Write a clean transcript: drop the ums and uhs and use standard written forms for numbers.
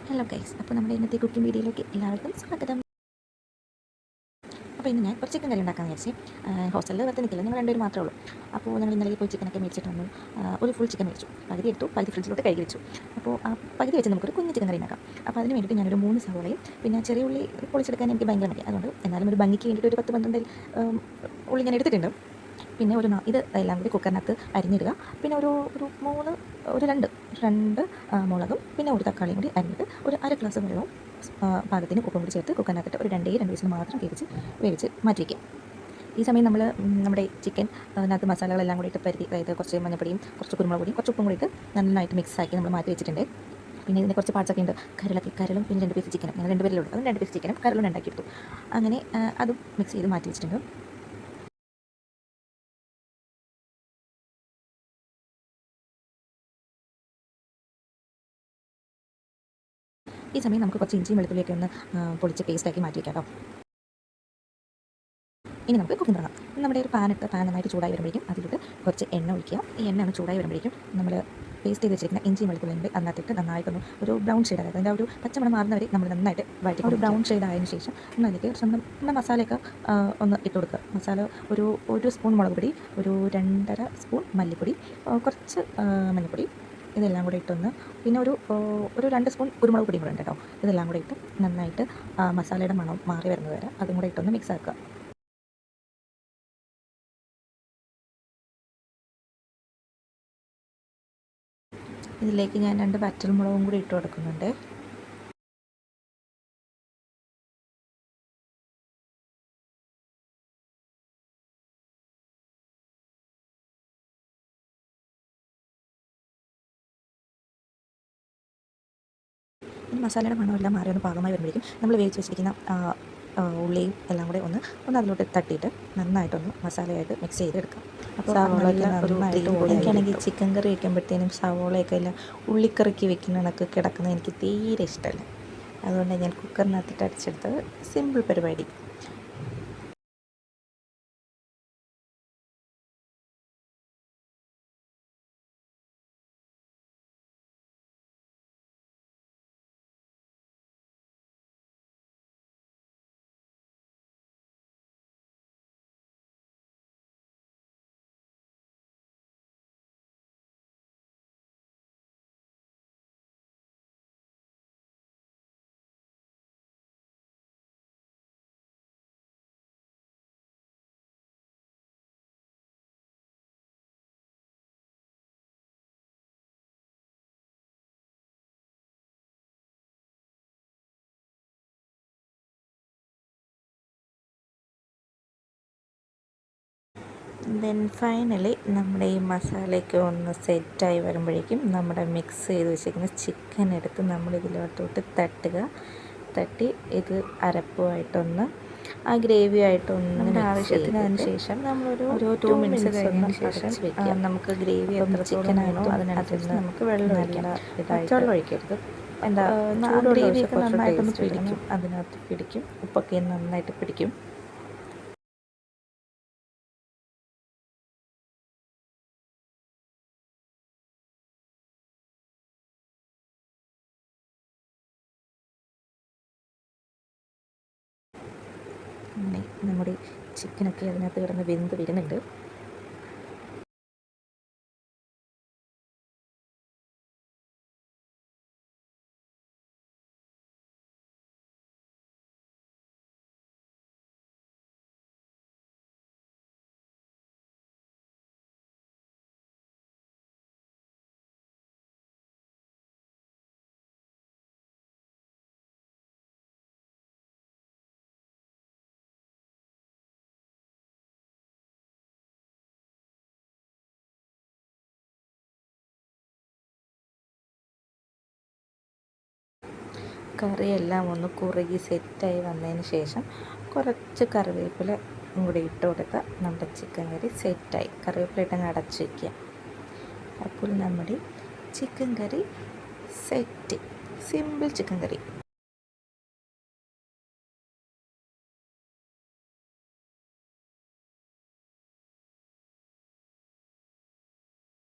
Hello guys, അപ്പോൾ നമ്മുടെ ഇന്നത്തെ കുക്കിംഗ് വീഡിയോയിലേക്ക് എല്ലാവർക്കും സ്വാഗതം. അപ്പോൾ ഇന്ന് ഞാൻ കുറച്ച് ചിക്കൻ കറി ഉണ്ടാക്കാമെന്ന് വിചാരിച്ച് ഹോസ്റ്റലിൽ വെറുതെ നിൽക്കില്ല, ഞങ്ങൾ രണ്ടുപേരും മാത്രമേ ഉള്ളൂ. അപ്പോൾ ഞങ്ങൾ ഇന്നലെ പോയി ചിക്കനൊക്കെ മേടിച്ചിട്ട് വന്നു. ഒരു ഫുൾ ചിക്കൻ മേടിച്ചു, പകുതി എടുത്തു, പകുതി ഫ്രിഡ്ജിലോട്ട് കഴുകി വെച്ചു. അപ്പോൾ ആ പകുതി വെച്ച് നമുക്കൊരു കുഞ്ഞ് ചിക്കൻ കറി ഉണ്ടാക്കാം. അപ്പോൾ അതിന് വേണ്ടിയിട്ട് ഞാനൊരു 3 സവോളയും പിന്നെ ചെറിയ ഉള്ളി പൊളിച്ചെടുക്കാൻ എനിക്ക് ഭയങ്കര മതി. അതുകൊണ്ട് എന്നാലും ഒരു ഭംഗിക്ക് വേണ്ടിയിട്ട് ഒരു 10-12 ഉള്ളി ഞാൻ എടുത്തിട്ടുണ്ട്. പിന്നെ ഇത് എല്ലാം കൂടി കുക്കറിനകത്ത് അരിഞ്ഞിടുക. പിന്നെ രണ്ട് മുളകും പിന്നെ ഒരു തക്കാളിയും കൂടി അരിഞ്ഞിട്ട് ഒരു 1/2 ഗ്ലാസ് വെള്ളവും പാകത്തിന് ഉപ്പും കൂടി ചേർത്ത് കുക്കറിനകത്തിട്ട് ഒരു 2 വിസിൽ മാത്രം വേവിച്ച് മാറ്റി വയ്ക്കുക. ഈ സമയം നമ്മൾ നമ്മുടെ ചിക്കൻ അതിനകത്ത് മസാലകളെല്ലാം കൂടി ഇട്ട് പരുത്തി, അതായത് കുറച്ച് മഞ്ഞപ്പൊടിയും കുറച്ച് കുരുമുളക് പൊടിയും കുറച്ച് ഉപ്പും കൂടി ഇട്ട് നന്നായിട്ട് മിക്സ് ആക്കി നമ്മൾ മാറ്റി വെച്ചിട്ടുണ്ട്. പിന്നെ ഇതിന് കുറച്ച് പാർട്സൊക്കെ ഉണ്ട്, കരളും പിന്നെ 2 പീസ് ചിക്കനും, ഞങ്ങൾ 2 പേരിലുള്ളൂ. അതും 2 പീസ് ചിക്കനും കരളും ഉണ്ടാക്കിയെടുത്തു. അങ്ങനെ അതും മിക്സ് ചെയ്ത് മാറ്റി വെച്ചിട്ടുണ്ട്. ഈ സമയം നമുക്ക് കുറച്ച് ഇഞ്ചിയും വെളുത്തുള്ളിയൊക്കെ ഒന്ന് പൊളിച്ച് പേസ്റ്റാക്കി മാറ്റി വയ്ക്കാം കേട്ടോ. ഇനി നമുക്ക് കുക്കിംഗ് തുടങ്ങാം. നമ്മുടെ ഒരു പാൻ നന്നായിട്ട് ചൂടായി വരുമ്പോഴേക്കും അതിലോട്ട് കുറച്ച് എണ്ണ ഒഴിക്കുക. ഈ എണ്ണ ഒന്ന് ചൂടായി വരുമ്പോഴേക്കും നമ്മൾ പേസ്റ്റ് ചെയ്ത് വെച്ചിരിക്കുന്ന ഇഞ്ചിയും വെളുത്തുള്ളിയും കൂടി അതിനകത്തിട്ട് നന്നായിട്ടൊന്ന് ഒരു ബ്രൗൺ ഷെയ്ഡ്, അതായത് അതിൻ്റെ ഒരു പച്ചമണം മാറുന്നവരെ നമ്മൾ നന്നായിട്ട് വഴറ്റി ഒരു ബ്രൗൺ ഷെയ്ഡ് ആയതിനു ശേഷം അതിലേക്ക് നമ്മുടെ മസാലയൊക്കെ ഒന്ന് ഇട്ട് കൊടുക്കുക. മസാല ഒരു സ്പൂൺ മുളക് പൊടി, ഒരു 2.5 സ്പൂൺ മല്ലിപ്പൊടി, കുറച്ച് മഞ്ഞൾപ്പൊടി, ഇതെല്ലാം കൂടെ ഇട്ടൊന്ന്, പിന്നെ ഒരു 2 സ്പൂൺ കുരുമുളക് പൊടിയും കൂടെ ഉണ്ട് കേട്ടോ. ഇതെല്ലാം കൂടെ ഇട്ട് നന്നായിട്ട് മസാലയുടെ മണം മാറി വരുന്നത് വരെ അതും കൂടെ ഇട്ടൊന്ന് മിക്സ് ആക്കുക. ഇതിലേക്ക് ഞാൻ 2 വറ്റൽമുളകും കൂടി ഇട്ട് കൊടുക്കുന്നുണ്ട്. ഈ മസാലയുടെ മണമെല്ലാം മാറി ഒന്ന് പാകമായി വരുമ്പോഴേക്കും നമ്മൾ വേവിച്ച് വെച്ചിരിക്കുന്ന ഉള്ളിയും എല്ലാം കൂടെ ഒന്ന് അതിലോട്ട് തട്ടിയിട്ട് നന്നായിട്ടൊന്ന് മസാലയായിട്ട് മിക്സ് ചെയ്തെടുക്കാം. അപ്പോൾ സവോളയൊക്കെ നന്നായിട്ട് എനിക്കാണെങ്കിൽ ചിക്കൻ കറി വയ്ക്കുമ്പോഴത്തേനും സവോളയൊക്കെ എല്ലാം ഉള്ളിക്കറിക്ക് വെക്കുന്ന കണക്ക് കിടക്കുന്നത് എനിക്ക് തീരെ ഇഷ്ടമല്ല. അതുകൊണ്ട് ഞാൻ കുക്കറിനകത്തിട്ട് അടിച്ചെടുത്തത്. സിമ്പിൾ പരിപാടി. ദെൻ ഫൈനലി നമ്മുടെ ഈ മസാലയൊക്കെ ഒന്ന് സെറ്റായി വരുമ്പോഴേക്കും നമ്മുടെ മിക്സ് ചെയ്ത് വെച്ചിരിക്കുന്ന ചിക്കൻ എടുത്ത് നമ്മൾ ഇതിലോട്ടോട്ട് തട്ടി ഇത് അരപ്പുമായിട്ടൊന്ന് ആ ഗ്രേവി ആയിട്ടൊന്ന് ആവശ്യത്തിന്, അതിന് ശേഷം നമ്മളൊരു 2 മിനിറ്റ്സ് കഴിഞ്ഞതിന് ശേഷം നമുക്ക് ഗ്രേവി ചിക്കനാണോ അതിനനുസരിച്ച് നമുക്ക് വെള്ളം ഒഴിക്കരുത്. ഗ്രേവിയൊക്കെ നന്നായിട്ടൊന്ന് പിടിക്കും, അതിനകത്ത് പിടിക്കും, ഉപ്പൊക്കെ നന്നായിട്ട് പിടിക്കും. അങ്ങനെ നമ്മുടെ ചിക്കനൊക്കെ അതിനകത്ത് കിടന്ന് വെന്ത് വരുന്നുണ്ട്. കറിയെല്ലാം ഒന്ന് കുറുകി സെറ്റായി വന്നതിന് ശേഷം കുറച്ച് കറിവേപ്പില കൂടി ഇട്ട് കൊടുക്കുക. നമ്മുടെ ചിക്കൻ കറി സെറ്റായി. കറിവേപ്പില ഇട്ടങ്ങ് അടച്ച് വയ്ക്കുക. അപ്പോൾ നമ്മുടെ ചിക്കൻ കറി സെറ്റ്. സിമ്പിൾ ചിക്കൻ കറി.